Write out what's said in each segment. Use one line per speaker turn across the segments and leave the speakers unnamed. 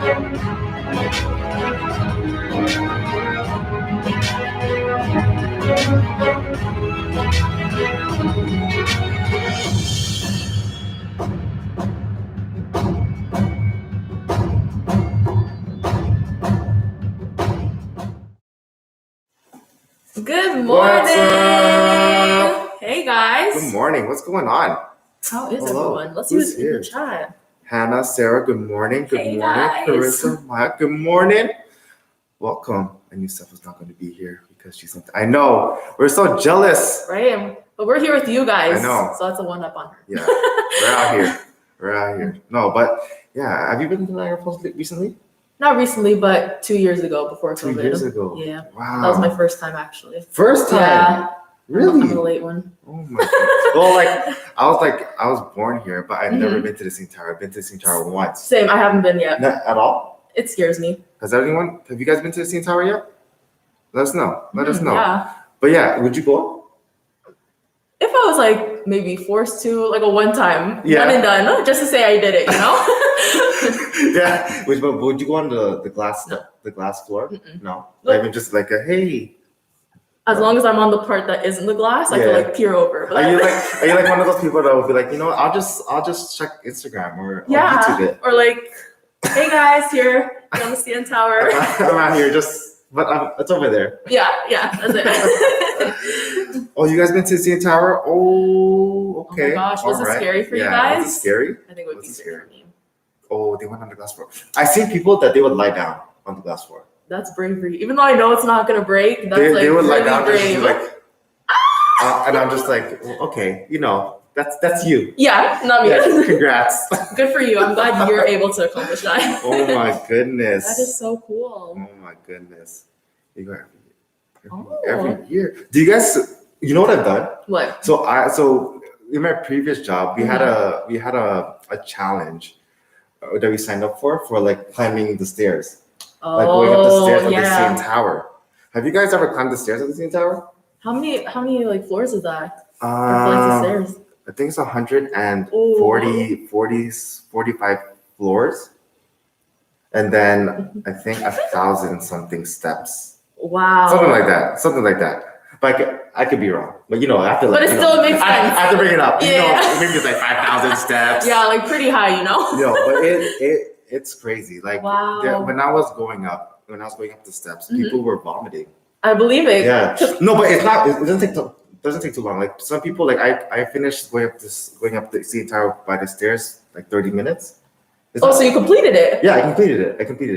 Good
What's
morning.
up?
Hey guys.
Good morning. What's going on?
How is
Hello.
everyone? Let's see
Who's
who's in the
here?
chat.
Hannah, Sarah, good morning. Good
Hey,
morning.
guys.
Carissa, Maya, good morning. Welcome. I knew Steph was not going to be here because she's not. I know. We're so jealous.
Right? But we're here with you guys.
I know.
So that's a one up on her.
Yeah. We're out here. We're out here. No, but yeah. Have you been to Niagara Falls recently?
Not recently, but 2 years ago before
2
COVID.
years ago.
Yeah.
Wow.
That was my first time actually.
First time?
Yeah.
Really?
I'm a late one.
Oh my god. Well, I was born here, but I've never been to the CN Tower. I've been to the CN Tower once.
Same, I haven't been yet.
Not at all?
It scares me.
Have you guys been to the CN Tower yet? Let us know. Let us know.
Yeah.
But yeah, would you go?
If I was like maybe forced to, like a one time,
Yeah.
done and done, just to say I did it, you know?
Yeah. Would you go on the glass
No.
the glass floor?
Mm-mm.
No.
Nope.
Not even just like a hey.
As long as I'm on the part that isn't the glass, I can
Yeah.
like peer over. But
Are you like one of those people that will be like, you know what, I'll just check Instagram or
yeah,
I'll YouTube it.
or like, hey guys, here on the CN Tower.
I'm out here but it's over there.
Yeah, that's it.
Oh, you guys been to the CN Tower? Oh, okay.
Oh my gosh, was
All
it
right.
scary for you
Yeah,
guys?
was it scary?
I think it would
Was
be
it
scary for me.
Oh, they went on the glass floor. I seen people that they would lie down on the glass floor.
That's bravery. Even though I know it's not gonna break, that's
They would
really
lie down just
brave.
be like, and I'm just like, well, okay, that's you.
Yeah, not me.
Yeah, congrats.
Good for you. I'm glad you're able to accomplish that.
Oh my goodness.
That is so cool.
Oh my goodness. You go
Oh.
every year. Do you guys? You know what I've done?
What?
So in my previous job, we had a challenge that we signed up for like climbing the stairs, like going up the stairs of the CN Tower. Have you guys ever climbed the stairs of the CN Tower?
How many like floors is that? Or flights of stairs?
I think it's 45 floors, and then I think 1,000 something steps.
Wow.
Something like that. But I could be wrong. But I have to.
But it still makes sense.
I have to bring it up.
Yeah.
Maybe it's like 5,000 steps.
Yeah, like pretty high,
But it's crazy. Like
wow.
when I was going up the steps, people were vomiting.
I believe it.
Yeah. No, but it's not. It doesn't take too long. Like some people, like I finished going up the CN Tower by the stairs like 30 minutes.
So you completed it?
Yeah, I completed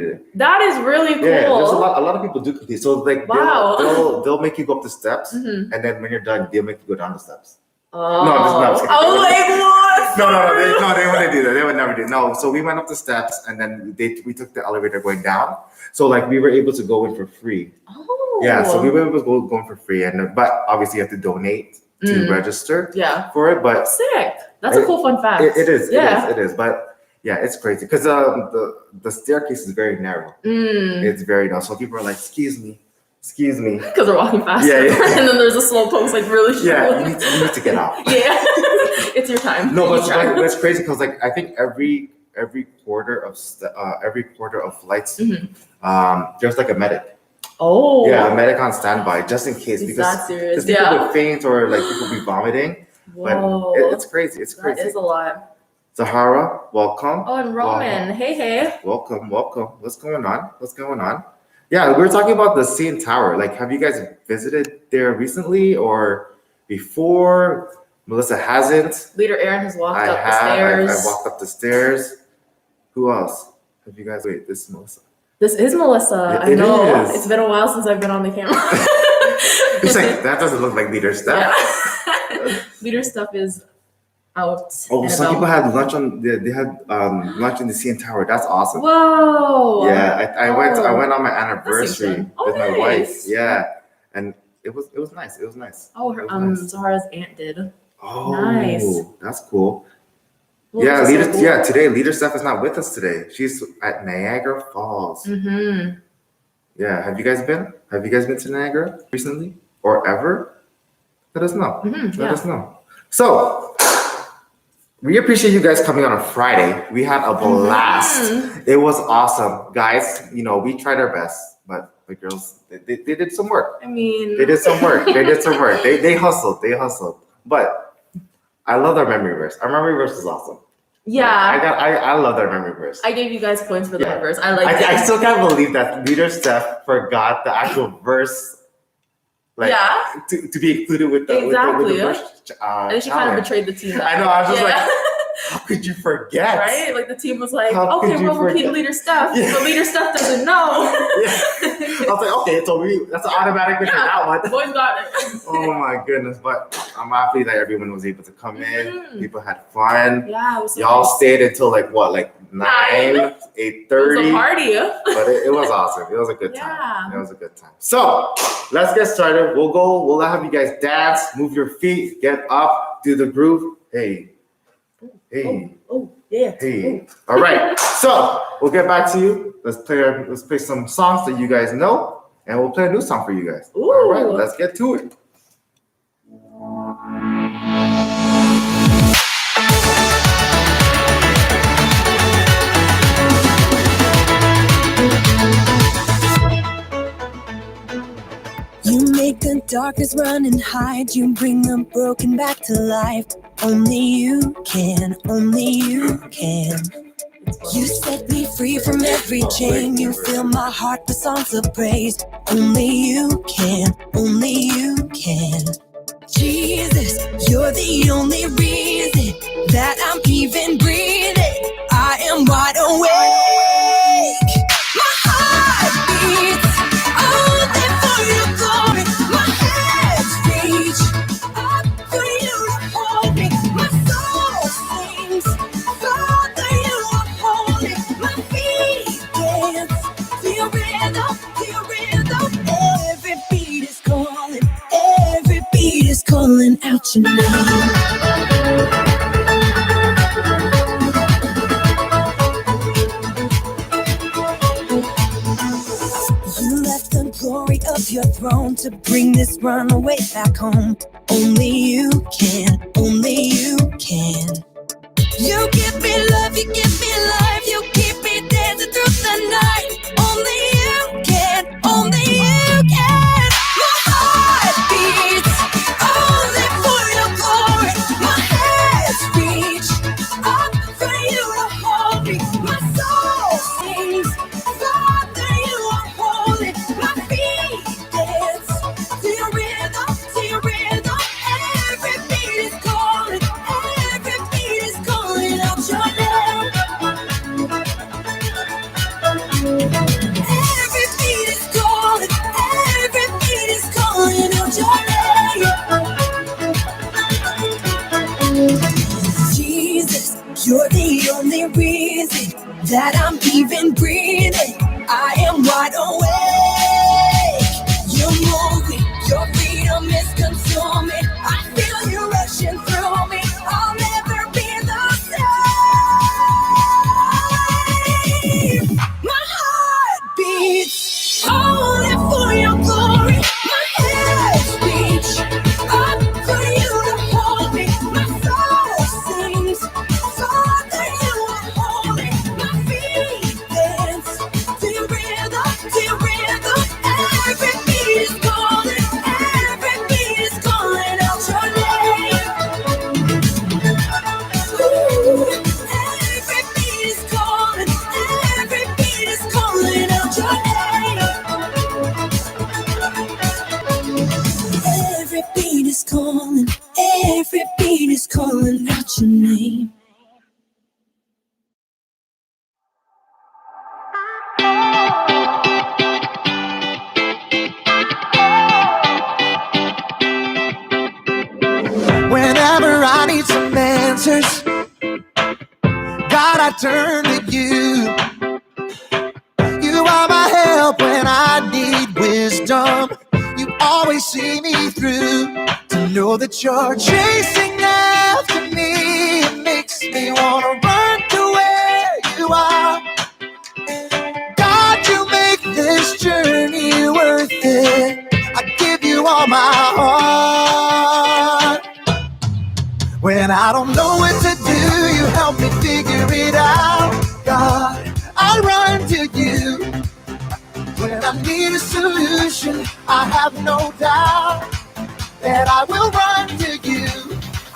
it.
That is really cool.
Yeah, there's a lot of people do complete. So like
wow.
they'll make you go up the steps, and then when you're done, they'll make you go down the steps.
Oh.
No, I'm just
oh my god.
No, they wouldn't do that. They would never do. No, so we went up the steps, and then we took the elevator going down. So like we were able to go in for free.
Oh.
Yeah, so we were able to go in for free, but obviously you have to donate to register.
Yeah.
For it, but
sick. That's a cool fun fact.
It is.
Yeah.
It is. But yeah, it's crazy because the staircase is very narrow. It's very narrow. So people are like, excuse me.
Because they're walking fast.
Yeah.
And then there's a slow post like really short.
Yeah, you need to get out.
Yeah. It's your time.
No, but it's crazy because like I think every quarter of flights, there's like a medic.
Oh.
Yeah, a medic on standby just in case because people would faint or like people be vomiting.
Whoa.
But it's crazy. It's crazy.
That is a lot.
Zahara, welcome.
Oh, and Roman. Hey.
Welcome. What's going on? Yeah, we were talking about the CN Tower. Like, have you guys visited there recently or before? Melissa hasn't.
Leader Aaron has walked up the stairs.
I walked up the stairs. Who else? Have you guys? Wait, this is Melissa.
This is Melissa.
I know.
Is. It's been a while since I've been on the camera.
It's like that doesn't look like leader stuff.
Yeah. Leader stuff is out.
Oh, some people had lunch they had lunch in the CN Tower. That's awesome.
Whoa.
Yeah, I went on my anniversary with my wife. Yeah, and it was nice. It was nice.
Oh, nice. Zahara's aunt did.
Oh,
nice.
That's cool.
Well,
yeah,
cool.
today Leader Steph is not with us today. She's at Niagara Falls. Yeah, have you guys been to Niagara recently or ever? Let us know. Let us know. So we appreciate you guys coming on a Friday. We had a blast. It was awesome, guys. You know, we tried our best, but the girls they did some work.
I mean,
They did some work. They hustled. But I love our memory verse. Our memory verse is awesome.
yeah.
I love our memory verse.
I gave you guys points for
Yeah.
that verse. I like
I
it.
still can't believe that Leader Steph forgot the actual verse, like
Yeah.
to be included with the
Exactly.
with the verse.
I think she kind of
challenge.
betrayed the team.
I know. I was just
Yeah.
like, how could you forget?
Right? Like the team was like,
How
okay,
could you
we'll repeat
forget?
leader stuff,
Yeah.
but leader stuff doesn't know.
Yeah. I was like, okay, so that's an automatic win for that one.
Boys got it.
Oh my goodness! But I'm happy that everyone was able to come in.
Mhm.
People had fun.
Yeah, it was so
Y'all
nice.
stayed until like what, like 9, 8:30.
It was a party.
But it was awesome. It was a good time.
Yeah.
It was a good time. So let's get started. We'll have you guys dance, move your feet, get up, do the groove. Hey.
Oh, yeah.
Hey. All right. So we'll get back to you. Let's play some songs that you guys know, and we'll play a new song for you guys.
Ooh.
All right, let's get to it.
You make the darkness run and hide. You bring the broken back to life. Only you can, only you can. You set me free from every chain. You fill my heart with songs of praise. Only you can, only you can. Jesus, you're the only reason that I'm even breathing. I am wide awake. My heart beats only for your glory. My hands reach up for you to hold me. My soul sings, Father, you are holy. My feet dance to your rhythm, to your rhythm. Every beat is calling, every beat is calling out your name. You left the glory of your throne to bring this runaway back home. Only you can, only you can. You give me love, you give me life, you keep me dancing through the night. Only you can, only you can. My heart beats only for your glory. My hands reach up for you to hold me. My soul sings, Father, you are holy. My feet dance to your rhythm, to your rhythm. Every beat is calling, every beat is calling out your name. Every beat is calling, every beat is calling out your name. Jesus, you're the only reason that I'm even breathing. I am wide awake. You're moving, your freedom is consuming. I feel you rushing through me. I'll never be the same. My heart beats only for your glory. My hands reach up for you to hold me. My soul sings, Father, you are holy. My feet dance to your rhythm, to your rhythm. Every beat is calling, every beat is calling out your name. Ooh, every beat is calling, every beat is calling out your name. Every beat is calling, every beat is calling out your name.
Whenever I need some answers, God, I turn to you. You are my help when I need wisdom. You always see me through. To know that you're chasing after me, it makes me wanna run to where you are. God, you make this journey worth it. I give you all my heart. When I don't know what to do, out. God, I run to you. When I need a solution, I have no doubt that I will run to you.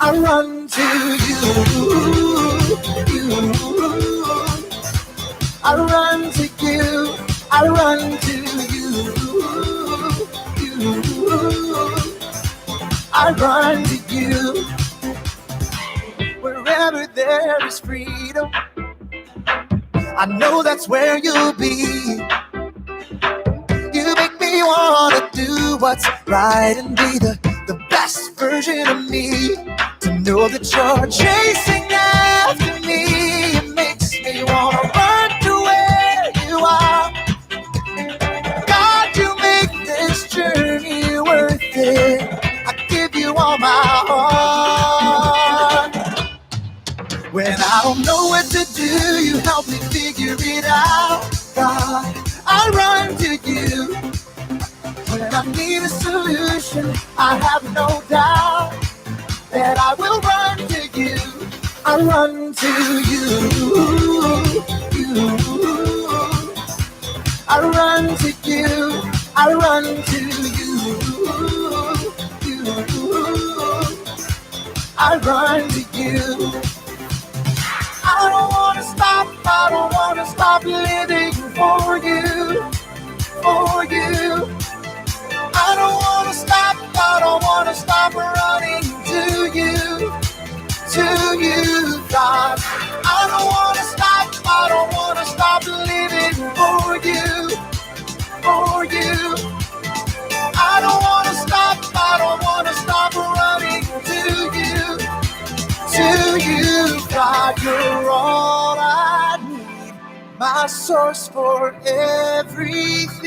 I run to you. I run to you. I run to you. I run to you. Wherever there is freedom, I know that's where you'll be. You make me wanna do what's right and be the best version of me. To know that you're chasing after me, it makes me wanna run to where you are. God, you make this journey worth it. I give you all my heart. When I don't know what to do, you help me figure it out. God, I run to you. When I need a solution, I have no doubt that I will run to you. I run to you. I run to you. I run to you. I run to you. I don't wanna stop. I don't wanna stop living for you. For you. I don't wanna stop. I don't wanna stop running to you. To you, God. I don't wanna stop. I don't wanna stop living for you. For you. I don't wanna stop. I don't wanna stop running to you. To you, God. You're all I need. My source for everything.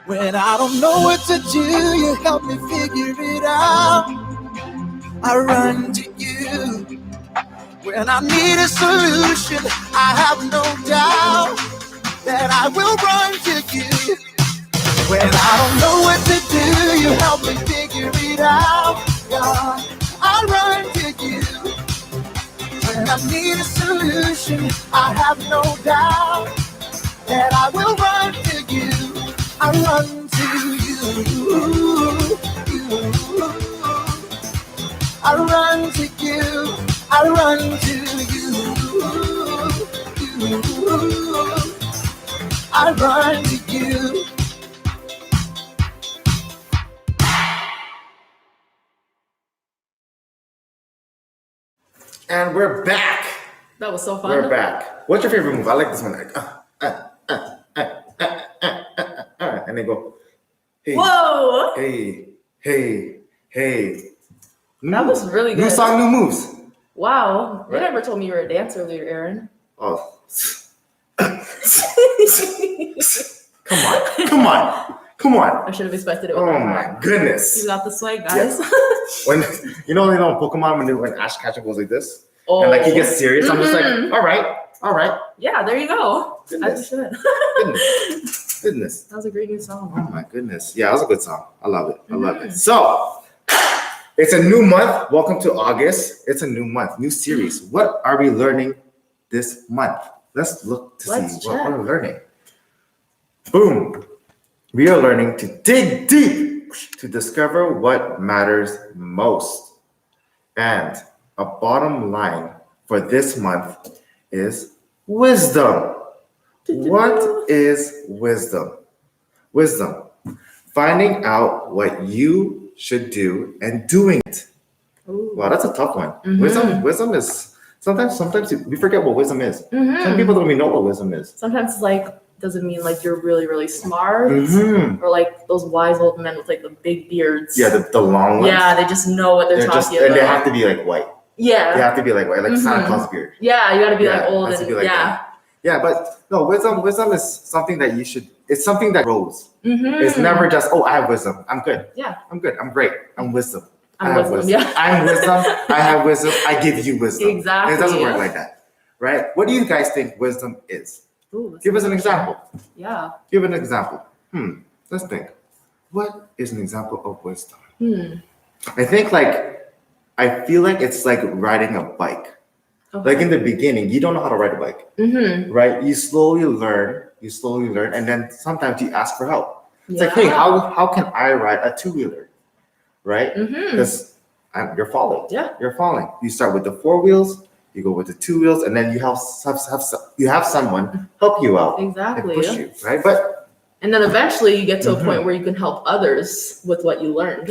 When I don't know what to do, you help me figure it out. I run to you. When I need a solution, I have no doubt that I will run to you. When I don't know what to do, you help me figure it out. God, I run to you. When I need a solution, I have no doubt that I will run to you. I run to you. I run to you. I run to you. I run to you.
And we're back.
That was so fun.
We're back. What's your favorite move? I like this one. Like, and they go, hey,
Whoa!
hey, hey, hey.
That was really
New
good.
song, new moves.
Wow. You
Right.
never told me you were a dancer earlier, Aaron.
Oh. Come on.
I should have expected it with
Oh
that.
my goodness.
You got the swag, guys.
When when Pokemon when Ash Ketchum goes like this
Oh.
and like he gets serious, I'm just like,
Mhm.
all right.
Yeah, there you go. As you
Goodness.
should.
Goodness.
That was a great new song.
Oh my goodness. Yeah, it was a good song. I love it. So it's a new month. Welcome to August. It's a new month, new series. What are we learning this month? Let's look to
Let's
see what
check.
we're learning. Boom. We are learning to dig deep to discover what matters most. And a bottom line for this month is wisdom. What is wisdom? Wisdom. Finding out what you should do and doing it.
Ooh.
Wow, that's a tough one.
Mhm.
Wisdom is sometimes we forget what wisdom is.
Mhm.
Some people don't even know what wisdom is.
Sometimes it's like, doesn't mean like you're really, really smart.
Mhm.
Or like those wise old men with like the big beards.
Yeah, the long ones.
Yeah, they just know what they're
They're just
talking
and
about.
they have to be like white. They
Yeah.
have to be like white, like Santa
Mhm.
Claus beard.
Yeah, you gotta be
Yeah,
like old
has to
and
be like
yeah.
Yeah, but no, wisdom is something that you should. It's something that grows.
Mhm.
It's never just I have wisdom. I'm good.
Yeah.
I'm good. I'm great. I'm wisdom.
I'm
I have
wisdom, yeah.
I'm wisdom. I have wisdom. I give you wisdom.
Exactly.
And it doesn't work like that, right? What do you guys think wisdom is?
Ooh, that's
Give us an
good.
example.
Yeah.
Give an example. Let's think. What is an example of wisdom? I think like I feel like it's like riding a bike. Like in the beginning, you don't know how to ride a bike,
Mm-hmm.
right? You slowly learn, and then sometimes you ask for help. It's like, hey, how can I ride a two-wheeler, right?
Mm-hmm.
Because you're falling.
Yeah.
You're falling. You start with the 4 wheels, you go with the 2 wheels, and then you have someone help you out and
Exactly.
push you, right? But
And then eventually you get to a
Mhm.
point where you can help others with what you learned.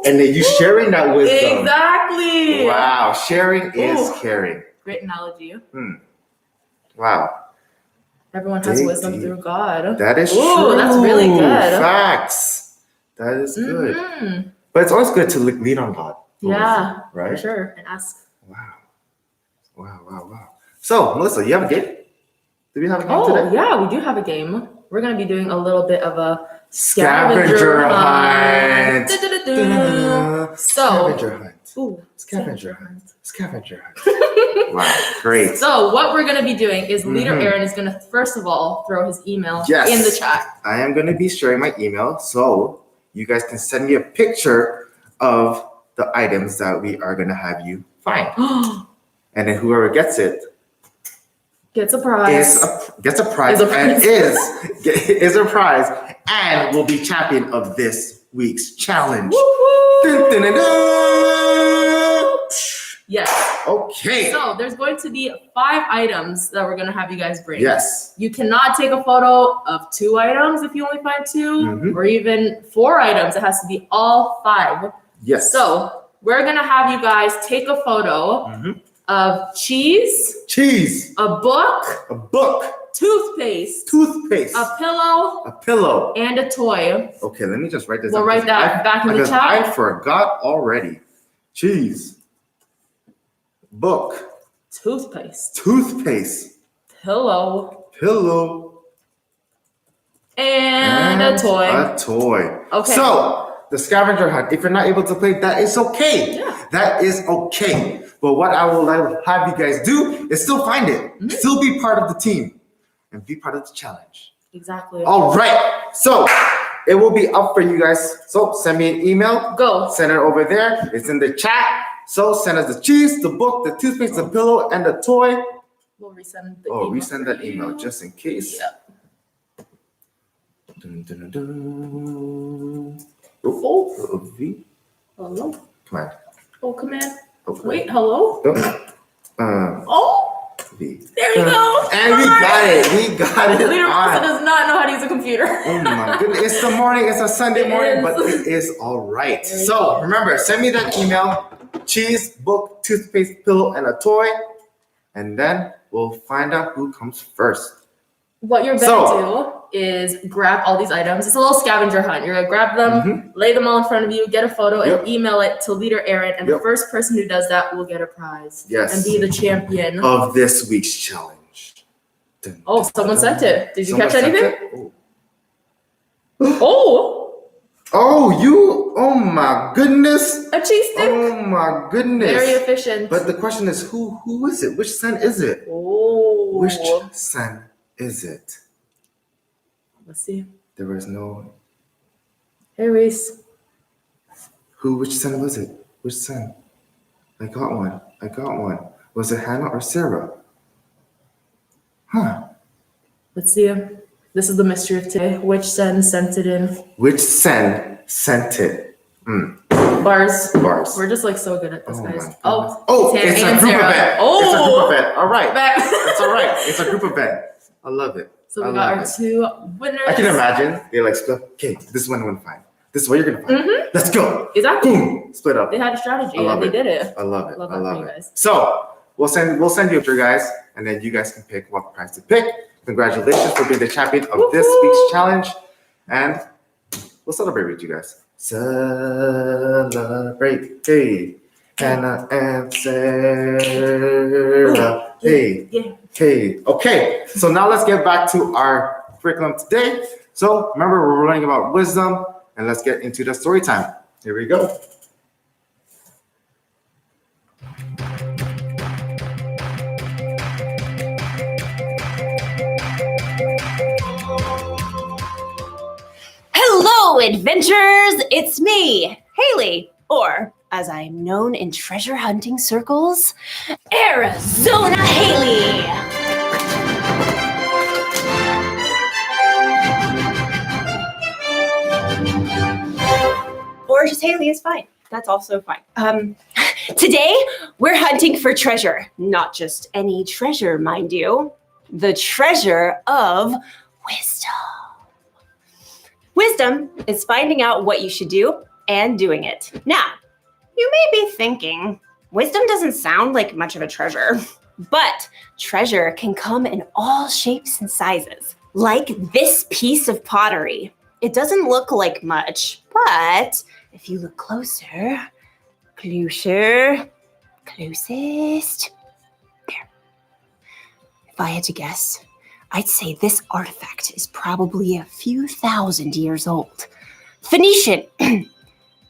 and then you sharing that wisdom.
Exactly.
Wow, sharing is
Ooh.
caring.
Great analogy.
Wow,
Everyone has
Dig
wisdom
deep.
through God.
that is
Ooh,
true.
that's really good.
Facts. That is good.
Mhm.
But it's always good to lean on God. for
Yeah,
wisdom,
for
right?
sure. And ask.
Wow. So, Melissa, you have a game? Do we have a game
Oh,
today?
yeah, we do have a game. We're going to be doing a little bit of a
Scavenger
scavenger
hunt.
hunt. Du-du-du-du. So,
Scavenger hunt.
ooh,
Scavenger hunt. Scavenger hunt. Wow, great.
So what we're going to be doing is Leader
Mhm.
Aaron is going to, first of all, throw his email
Yes.
in the chat.
I am going to be sharing my email, so you guys can send me a picture of the items that we are going to have you find. And then whoever gets it
Gets a prize.
gets a prize
Is a
and
prize.
is a prize and will be champion of this week's challenge.
Woo-hoo!
Dun, dun, dun, dun.
Yes.
Okay.
So there's going to be 5 items that we're going to have you guys bring.
Yes.
You cannot take a photo of 2 items if you only find 2,
Mhm.
or even 4 items. It has to be all 5.
Yes.
So we're going to have you guys take a photo
Mhm.
of cheese,
Cheese,
a book,
a book,
toothpaste,
toothpaste,
a pillow,
a pillow.
and a toy.
Okay, let me just write this
We'll
down,
write
because
that back in the
because
chat.
I forgot already. Cheese, book,
Toothpaste,
toothpaste,
pillow,
pillow,
and a toy.
A toy.
Okay.
So the scavenger hunt. If you're not able to play, that is okay.
Yeah.
That is okay. But what I will have you guys do is still find it,
Mhm.
still be part of the team, and be part of the challenge.
Exactly.
All right. So it will be up for you guys. So send me an email.
Go.
Send it over there. It's in the chat. So send us the cheese, the book, the toothpaste, the pillow, and the toy.
We'll resend the
Oh,
email.
resend
for
that email
you.
just in case.
Yeah.
Dun, dun, dun, dun.
Oh.
Oh, V.
Hello.
Come on.
Oh, command.
Okay.
Wait, hello?
Oh,
Oh,
V.
there you go.
And we got it. We got it
Leader Melissa
on.
does not know how to use a computer.
Oh my goodness. It's the morning. It's a Sunday
It
morning,
is.
but it is all right.
There you
So
go.
remember, send me that email, cheese, book, toothpaste, pillow, and a toy. And then we'll find out who comes first.
What you're gonna do is grab all these items. It's a little scavenger hunt. You're gonna grab them,
Mhm.
lay them all in front of you, get a photo,
Yep.
and email it to Leader Aaron. And the
Yep.
first person who does that will get a prize.
Yes.
And be the champion.
Of this week's challenge. Dun,
Oh,
dun,
someone
dun.
sent it. Did you
Someone
catch
sent
anything?
it? Oh.
Oh,
Oh my goodness.
a cheese stick.
Oh my goodness.
Very efficient.
But the question is, who is it? Which son is it?
Oh.
Which son is it?
Let's see.
There was no.
Hey, Reese.
Which son was it? Which son? I got one. Was it Hannah or Sarah? Huh.
Let's see. This is the mystery of today. Which son sent it in?
Which son sent it?
Bars.
Bars.
We're just like so good at this,
Oh
guys.
my
Oh,
goodness. It's a
and
group
Sarah.
event.
Oh.
It's a group event. All right.
Back.
That's all right. It's a group event. I love it.
So
I
we got
love
our
it.
2 winners.
I can imagine they like split. Okay, this is what I'm gonna find. This is what you're gonna find.
Mhm.
Let's go.
Exactly.
Boom. Split up.
They had a strategy
I love
and they
it.
did it.
I love it.
Love
I
that
love
for you
it.
guys.
So we'll send you a picture, guys, and then you guys can pick what prize to pick. Congratulations for being the champion of this
Woohoo!
week's challenge, and we'll celebrate with you guys. Celebrate, hey, Hannah and Sarah, hey,
Yeah.
hey. Okay, so now let's get back to our curriculum today. So remember, we're learning about wisdom, and let's get into the story time. Here we go.
Hello, adventurers! It's me, Haley, or as I'm known in treasure hunting circles, Arizona Haley. Or just Haley is fine. That's also fine. Today, we're hunting for treasure. Not just any treasure, mind you. The treasure of wisdom. Wisdom is finding out what you should do and doing it. Now, you may be thinking, wisdom doesn't sound like much of a treasure, but treasure can come in all shapes and sizes. Like this piece of pottery. It doesn't look like much, but if you look closer, closest, there. If I had to guess, I'd say this artifact is probably a few thousand years old. Phoenician,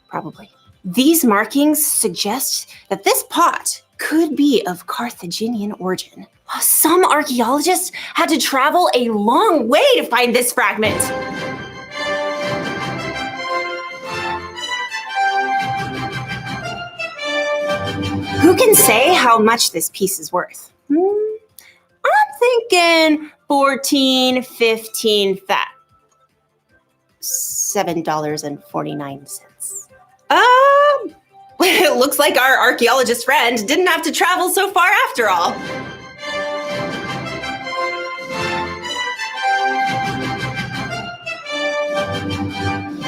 probably. These markings suggest that this pot could be of Carthaginian origin. Some archaeologists had to travel a long way to find this fragment. Who can say how much this piece is worth? I'm thinking 14, 15, fat. $7.49. It looks like our archaeologist friend didn't have to travel so far after all.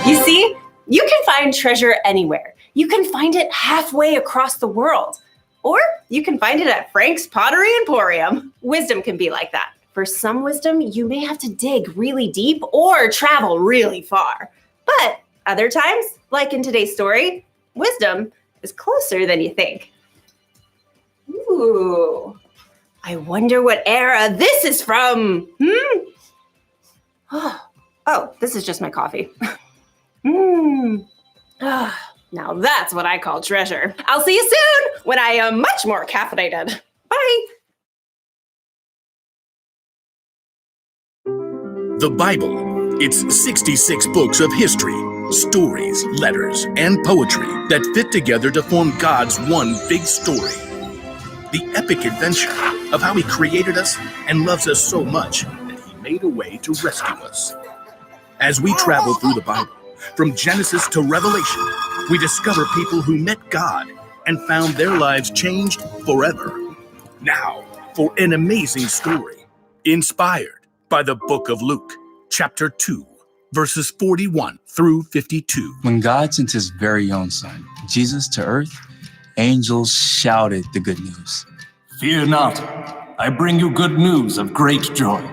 You see, you can find treasure anywhere. You can find it halfway across the world. Or you can find it at Frank's Pottery Emporium. Wisdom can be like that. For some wisdom, you may have to dig really deep or travel really far. But other times, like in today's story, wisdom is closer than you think. Ooh, I wonder what era this is from. Oh, this is just my coffee. Now that's what I call treasure. I'll see you soon when I am much more caffeinated. Bye.
The Bible. It's 66 books of history, stories, letters, and poetry that fit together to form God's one big story. The epic adventure of how He created us and loves us so much that He made a way to rescue us. As we travel through the Bible, from Genesis to Revelation, we discover people who met God and found their lives changed forever. Now, for an amazing story, inspired by the book of Luke, chapter 2, verses 41 through 52.
When God sent His very own Son, Jesus, to earth, angels shouted the good news.
Fear not, I bring you good news of great joy.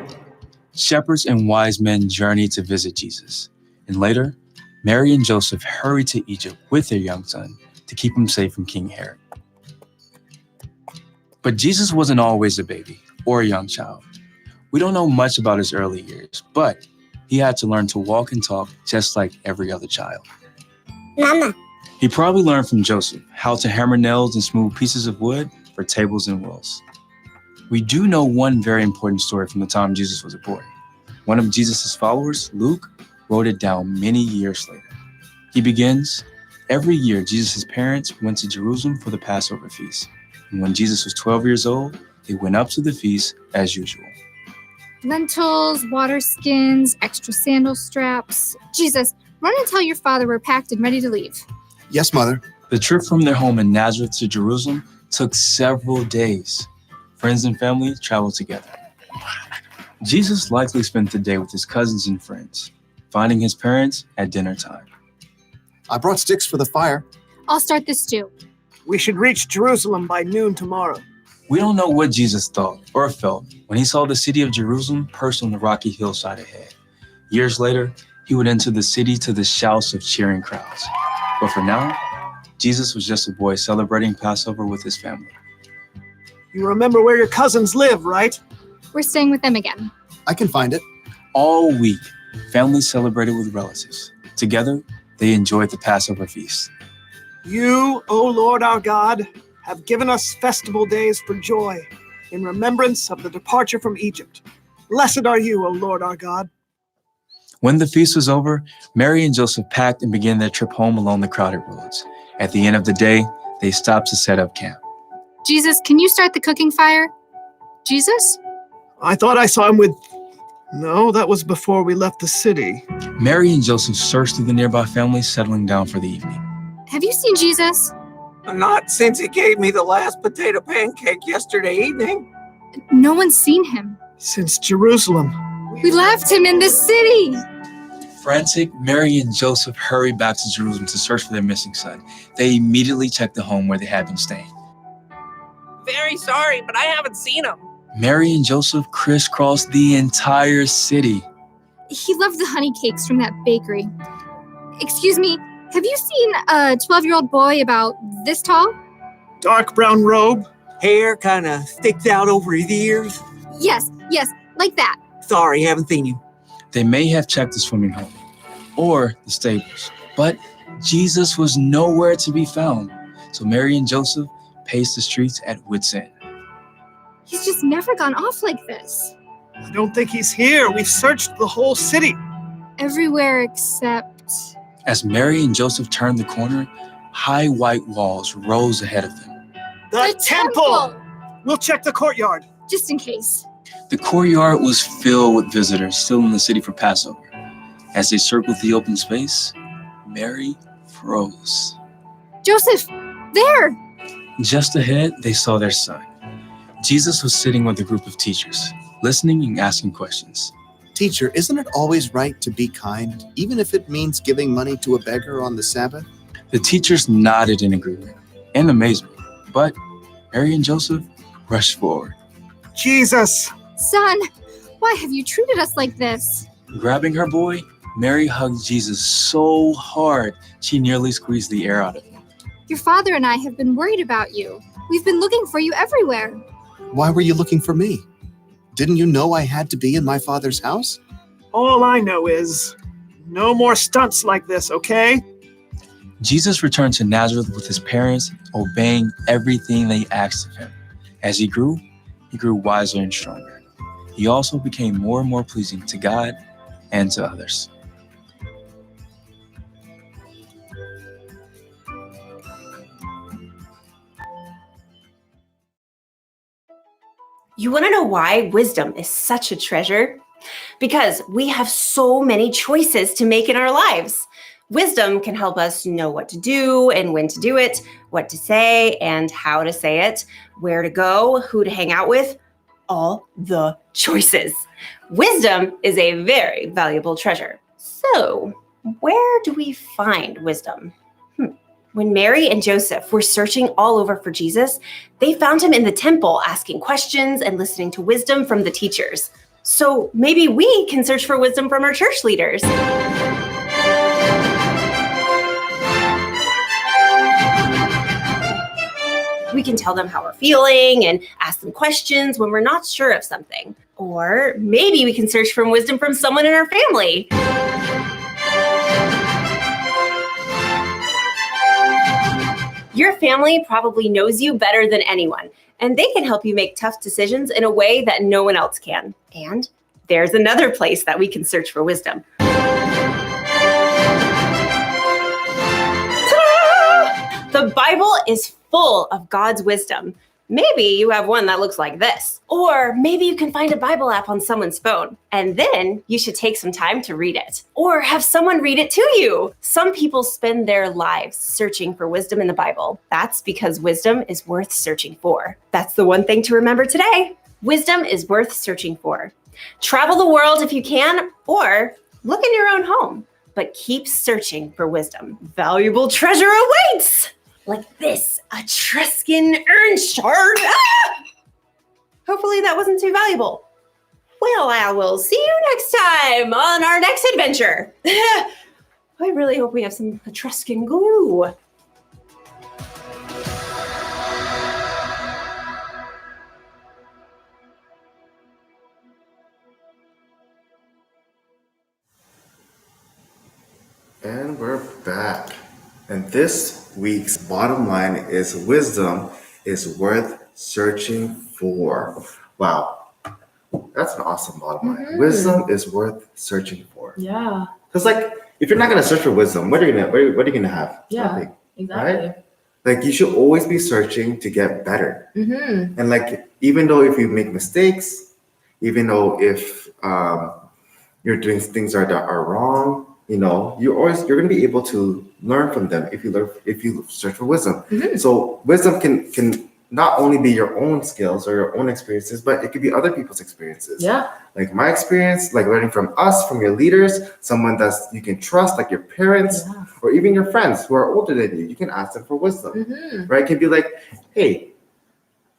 Shepherds and wise men journeyed to visit Jesus, and later, Mary and Joseph hurried to Egypt with their young son to keep him safe from King Herod. But Jesus wasn't always a baby or a young child. We don't know much about his early years, but he had to learn to walk and talk just like every other child.
Mama.
He probably learned from Joseph how to hammer nails and smooth pieces of wood for tables and wheels. We do know one very important story from the time Jesus was a boy. One of Jesus' followers, Luke, wrote it down many years later. He begins, every year Jesus' parents went to Jerusalem for the Passover feast. And when Jesus was 12 years old, they went up to the feast as usual.
Lentils, water skins, extra sandal straps. Jesus, run and tell your father we're packed and ready to leave.
Yes, Mother.
The trip from their home in Nazareth to Jerusalem took several days. Friends and family traveled together. Jesus likely spent the day with his cousins and friends, finding his parents at dinner time.
I brought sticks for the fire.
I'll start this stew.
We should reach Jerusalem by noon tomorrow.
We don't know what Jesus thought or felt when he saw the city of Jerusalem perched on the rocky hillside ahead. Years later, he would enter the city to the shouts of cheering crowds. But for now, Jesus was just a boy celebrating Passover with his family.
You remember where your cousins live, right?
We're staying with them again.
I can find it.
All week, families celebrated with relatives. Together, they enjoyed the Passover feast.
You, O Lord our God, have given us festival days for joy in remembrance of the departure from Egypt. Blessed are you, O Lord our God.
When the feast was over, Mary and Joseph packed and began their trip home along the crowded roads. At the end of the day, they stopped to set up camp.
Jesus, can you start the cooking fire? Jesus?
I thought I saw him with. No, that was before we left the city.
Mary and Joseph searched through the nearby families, settling down for the evening.
Have you seen Jesus?
Not since he gave me the last potato pancake yesterday evening.
No one's seen him.
Since Jerusalem.
We left him in the city.
Frantic, Mary and Joseph hurried back to Jerusalem to search for their missing son. They immediately checked the home where they had been staying.
Very sorry, but I haven't seen him.
Mary and Joseph crisscrossed the entire city.
He loved the honey cakes from that bakery. Excuse me, have you seen a 12-year-old boy about this tall?
Dark brown robe.
Hair kind of sticks out over his ears.
Yes, like that.
Sorry, haven't seen you.
They may have checked the swimming hole or the stables, but Jesus was nowhere to be found. So Mary and Joseph paced the streets at wit's end.
He's just never gone off like this.
I don't think he's here. We've searched the whole city.
Everywhere except...
As Mary and Joseph turned the corner, high white walls rose ahead of them.
The temple! We'll check the courtyard.
Just in case.
The courtyard was filled with visitors still in the city for Passover. As they circled the open space, Mary froze.
Joseph, there!
Just ahead, they saw their son. Jesus was sitting with a group of teachers, listening and asking questions.
Teacher, isn't it always right to be kind, even if it means giving money to a beggar on the Sabbath?
The teachers nodded in agreement and amazement, but Mary and Joseph rushed forward.
Jesus!
Son, why have you treated us like this?
Grabbing her boy, Mary hugged Jesus so hard she nearly squeezed the air out of him.
Your father and I have been worried about you. We've been looking for you everywhere.
Why were you looking for me? Didn't you know I had to be in my father's house?
All I know is no more stunts like this, okay?
Jesus returned to Nazareth with his parents, obeying everything they asked of him. As he grew wiser and stronger. He also became more and more pleasing to God and to others.
You want to know why wisdom is such a treasure? Because we have so many choices to make in our lives. Wisdom can help us know what to do and when to do it, what to say and how to say it, where to go, who to hang out with, all the choices. Wisdom is a very valuable treasure. So, where do we find wisdom? When Mary and Joseph were searching all over for Jesus, they found him in the temple asking questions and listening to wisdom from the teachers. So maybe we can search for wisdom from our church leaders. We can tell them how we're feeling and ask them questions when we're not sure of something. Or maybe we can search for wisdom from someone in our family. Your family probably knows you better than anyone, and they can help you make tough decisions in a way that no one else can. And there's another place that we can search for wisdom. Ta-da! The Bible is full of God's wisdom. Maybe you have one that looks like this. Or maybe you can find a Bible app on someone's phone, and then you should take some time to read it. Or have someone read it to you. Some people spend their lives searching for wisdom in the Bible. That's because wisdom is worth searching for. That's the one thing to remember today. Wisdom is worth searching for. Travel the world if you can, or look in your own home. But keep searching for wisdom. Valuable treasure awaits! Like this, a Etruscan urn shard. Ah! Hopefully that wasn't too valuable. Well, I will see you next time on our next adventure. I really hope we have some Etruscan glue.
And we're back. And this week's bottom line is wisdom is worth searching for. Wow. That's an awesome bottom line.
Mm-hmm.
Wisdom is worth searching for.
Yeah.
Because like if you're not gonna search for wisdom, what are you gonna have?
Yeah.
Nothing.
Exactly.
Right? Like you should always be searching to get better.
Mm-hmm.
And like even though if you make mistakes, even though if you're doing things that are wrong, you know, you're gonna be able to learn from them if you search for wisdom.
Mhm.
So wisdom can not only be your own skills or your own experiences, but it could be other people's experiences.
Yeah.
Like my experience, like learning from us, from your leaders, someone that you can trust, like your parents,
Yeah.
or even your friends who are older than you. You can ask them for wisdom,
Mm-hmm.
right? It can be like, hey,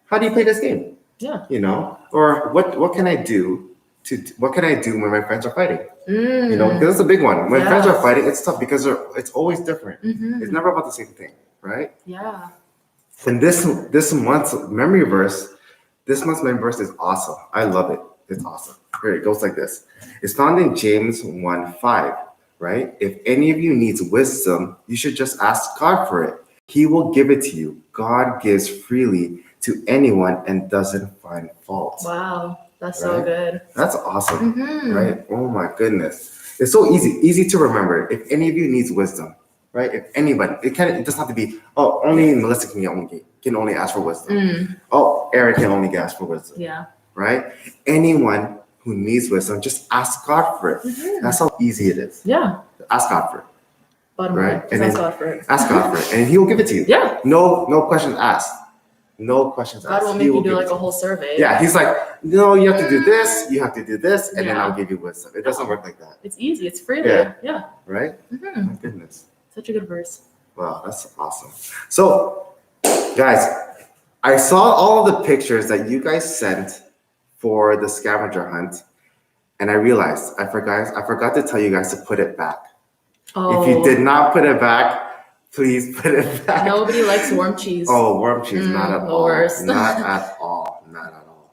how do you play this game?
Yeah.
You know, or what can I do when my friends are fighting?
Mm.
You know, because that's a big one. When friends
Yeah.
are fighting, it's tough because it's always different.
Mhm.
It's never about the same thing, right?
Yeah.
And this month's memory verse is awesome. I love it. It's awesome. Here it goes like this. It's found in James 1:5, right? If any of you needs wisdom, you should just ask God for it. He will give it to you. God gives freely to anyone and doesn't find fault.
Wow. That's so
Right?
good.
That's awesome,
Mhm.
right? Oh my goodness. It's so easy to remember. If any of you needs wisdom, right? If anybody, it doesn't have to be, oh, only Melissa can only ask for wisdom.
Mm.
Oh, Eric can only ask for wisdom,
Yeah.
right? Anyone who needs wisdom, just ask God for it.
Mhm.
That's how easy it is.
Yeah.
Ask God for it.
Bottom
Right.
line.
And
Just ask
then-
God for it.
Ask God for it, and He will give it to you.
Yeah.
No questions asked. No questions
God
asked.
won't
He
make you
will
do
give it
like
to
a
you.
whole survey.
Yeah, He's like, no, you have to do this, you have to do this, and then
Yeah.
I'll give you wisdom. It doesn't work like that,
It's easy. It's freely.
Yeah.
Yeah.
right?
Mhm.
My goodness.
Such a good verse.
Wow, that's awesome. So, guys, I saw all of the pictures that you guys sent for the scavenger hunt, and I realized I forgot to tell you guys to put it back.
Oh.
If you did not put it back, please put it back.
Nobody likes warm cheese.
Oh, worm cheese, not at
the
all.
worst.
Not at all. Not at all.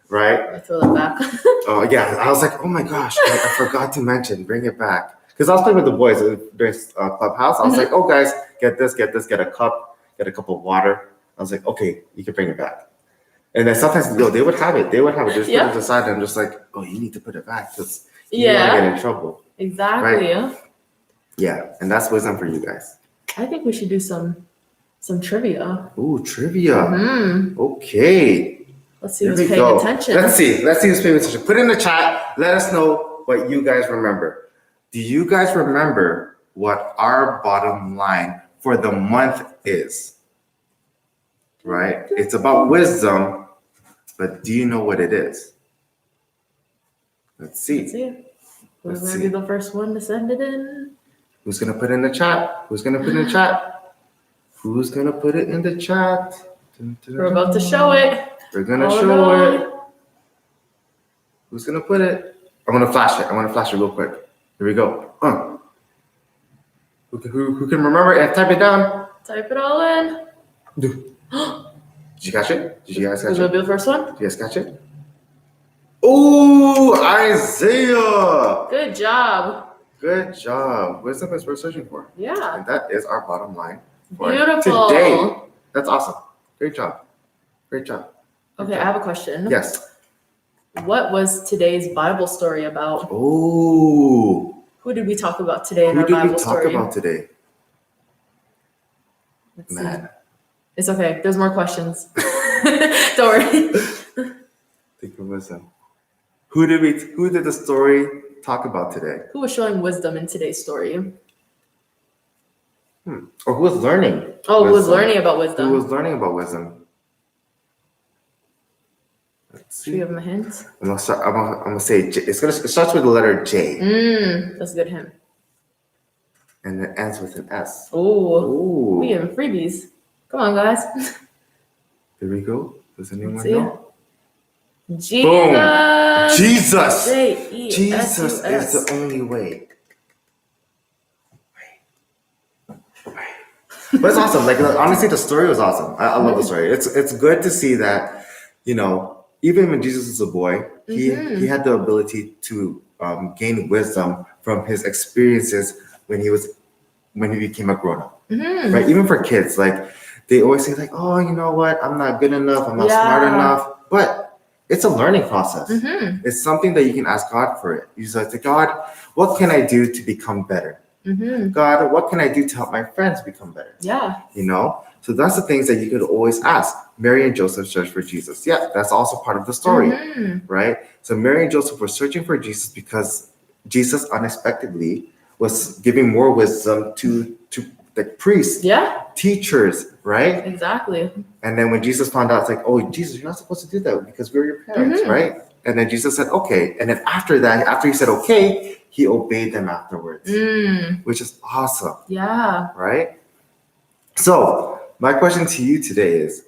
Right?
I throw that back.
Oh yeah, I was like, oh my gosh, I forgot to mention, bring it back. Because I was playing with the boys during Clubhouse. I was like, oh guys, get this, get a cup of water. I was like, okay, you can bring it back. And then sometimes, they would have it. They would have it. Just put it aside. And I'm just like, oh, you need to put it back because you don't want to get in trouble.
Exactly.
Right. Yeah, and that's wisdom for you guys.
I think we should do some trivia.
Ooh, trivia.
Mhm.
Okay.
Let's see
Here
who's
we
paying
go.
attention.
Let's see who's paying attention. Put it in the chat. Let us know what you guys remember. Do you guys remember what our bottom line for the month is? Right? It's about wisdom, but do you know what it is? Let's see.
Let's see. Who's
Let's
gonna
see.
be the first one to send it in?
Who's gonna put it in the chat? Who's gonna put it in the chat? Who's gonna put it in the chat?
We're about to show it.
We're gonna
Oh,
show
no.
it. Who's gonna put it? I'm gonna flash it real quick. Here we go. Who can remember it? Type it down.
Type it all in.
Did you catch it? Did you guys catch
Who's
it?
gonna be the first one?
Did you guys catch it? Oh, Isaiah!
Good job.
Good job. Wisdom is worth searching for.
Yeah.
And that is our bottom line for
Beautiful.
today. That's awesome. Great job. Great job.
Okay, I have a question.
Yes.
What was today's Bible story about?
Oh,
Who did we talk about today in
who
our
did
Bible
we talk
story?
about today?
Let's see.
Man,
It's okay. There's more questions. Don't worry.
think of wisdom. Who did the story talk about today?
Who was showing wisdom in today's story?
Or who was learning?
Oh, who was
wisdom?
learning about
Who
wisdom?
was learning about wisdom? Let's
Should we
see.
give him a hint?
I'm gonna say J. It starts with the letter J
That's a good hint.
and it ends with an S.
Oh, we
Ooh,
give him freebies. Come on, guys.
there we go. Does anyone
See?
know?
Jesus.
Jesus.
J-E-S-U-S.
Jesus is the only way. But it's awesome. Like honestly, the story was awesome. I love the story. It's good to see that, even when Jesus was a boy, he had the ability to gain wisdom from his experiences when he became a grown up. Right? Even for kids, like they always say, like, oh, you know what? I'm not good enough. I'm not smart enough. But it's a learning process. It's something that you can ask God for it. You just like, God, what can I do to become better?
Mm-hmm.
God, what can I do to help my friends become better?
Yeah.
You know? So that's the things that you could always ask. Mary and Joseph searched for Jesus. Yeah, that's also part of the story, right? So Mary and Joseph were searching for Jesus because Jesus unexpectedly was giving more wisdom to the priests, teachers, right?
Exactly.
And then when Jesus found out, it's like, oh, Jesus, you're not supposed to do that because we're your parents, right? And then Jesus said, okay. And then after that, after he said, okay, he obeyed them afterwards, which is awesome.
Yeah.
Right? So my question to you today is,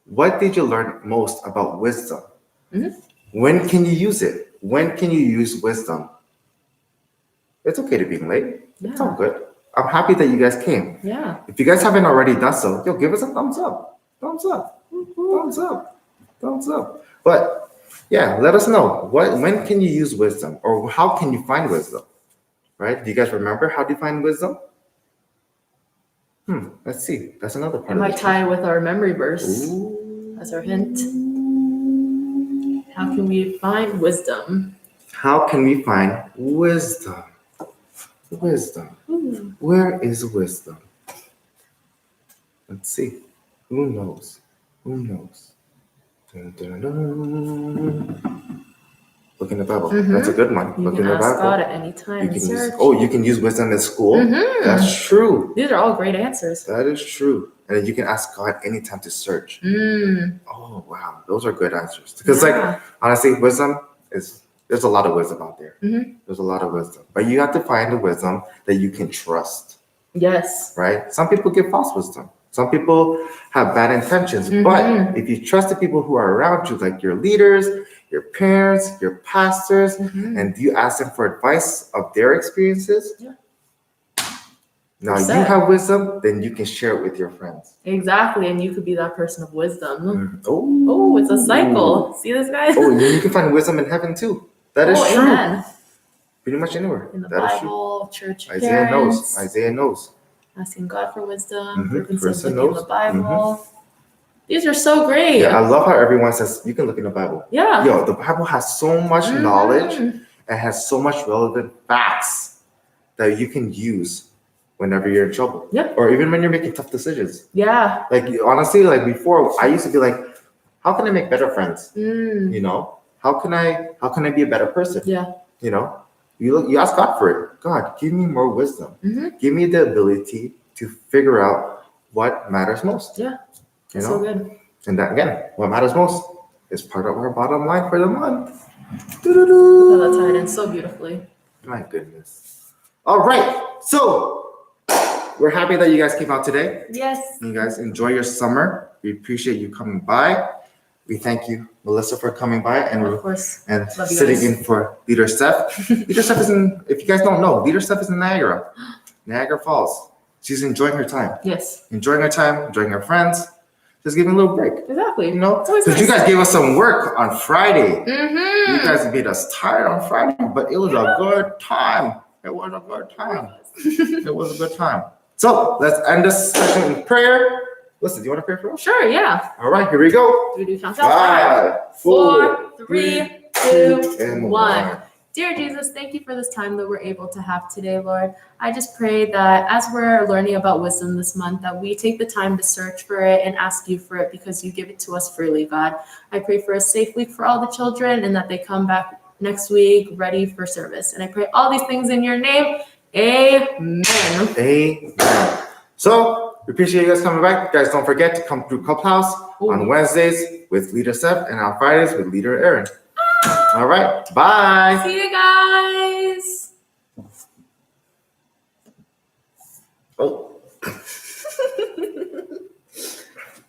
what did you learn most about wisdom? When can you use it? When can you use wisdom? It's okay to be late. It's all good. I'm happy that you guys came.
Yeah.
If you guys haven't already done so, yo, give us a thumbs up. Thumbs up. Thumbs up. Thumbs up. But yeah, let us know. When can you use wisdom? Or how can you find wisdom? Right? Do you guys remember how to find wisdom? Let's see. That's another part
It
of
might
the
tie with our memory verse as our hint. How can we find wisdom?
How can we find wisdom? Wisdom. Where is wisdom? Let's see. Who knows? Who knows? Dun, dun, dun. Look in the Bible. That's a good one.
You
Look
can
in the
ask
Bible.
God at any time.
You can
Search.
you can use wisdom in school. That's true.
These are all great answers.
That is true. And then you can ask God anytime to search. Oh wow, those are good answers. Because like honestly, wisdom is there's a lot of wisdom out there. There's a lot of wisdom. But you have to find the wisdom that you can trust.
Yes.
Right? Some people give false wisdom. Some people have bad intentions. But if you trust the people who are around you, like your leaders, your parents, your pastors, and you ask them for advice of their experiences, now you have wisdom, then you can share it with your friends.
Exactly. And you could be that person of wisdom. Oh, it's a cycle. See this, guys?
Oh, you can find wisdom in heaven too. That is true.
Amen.
Pretty much anywhere.
In the
that
Bible, church
Isaiah
parents.
knows. Isaiah knows.
Asking God for wisdom, proving
Person
something in
knows.
the Bible. These are so great.
Yeah, I love how everyone says you can look in the Bible.
Yeah.
Yo, the Bible has so much knowledge and has so much relevant facts that you can use whenever you're in trouble.
Yep.
Or even when you're making tough decisions.
Yeah.
Like honestly, like before, I used to be like, how can I make better friends? You know, how can I be a better person?
Yeah.
You know, you ask God for it. God, give me more wisdom. Give me the ability to figure out what matters most.
Yeah.
You know?
So good.
And that again, what matters most is part of our bottom line for the month.
Oh, that's tied in so beautifully.
My goodness. All right. So we're happy that you guys came out today.
Yes.
You guys enjoy your summer. We appreciate you coming by. We thank you, Melissa, for coming by and
Of course.
and
Love you
sitting
guys.
in for Leader Steph. Leader Steph is in, if you guys don't know, Leader Steph is in Niagara Falls. She's enjoying her time.
Yes.
Enjoying her time, enjoying her friends. Just giving a little break.
Exactly.
You know,
It's always
because you
nice.
guys gave us some work on Friday.
Mm-hmm.
You guys made us tired on Friday, but it was a good time. It was a good time. It was a good time. So let's end this session in prayer. Listen, do you want to pray for us?
Sure, yeah.
All right, here we go.
Do we do countdown?
5,
4, 3, 2,
and
1. Dear Jesus, thank you for this time that we're able to have today, Lord. I just pray that as we're learning about wisdom this month, that we take the time to search for it and ask you for it because you give it to us freely, God. I pray for a safe week for all the children and that they come back next week ready for service. And I pray all these things in your name. Amen.
Amen. So, we appreciate you guys coming back. Guys, don't forget to come through Clubhouse on Wednesdays with Leader Steph and on Fridays with Leader Aaron. All right. Bye.
See you guys.
Oh.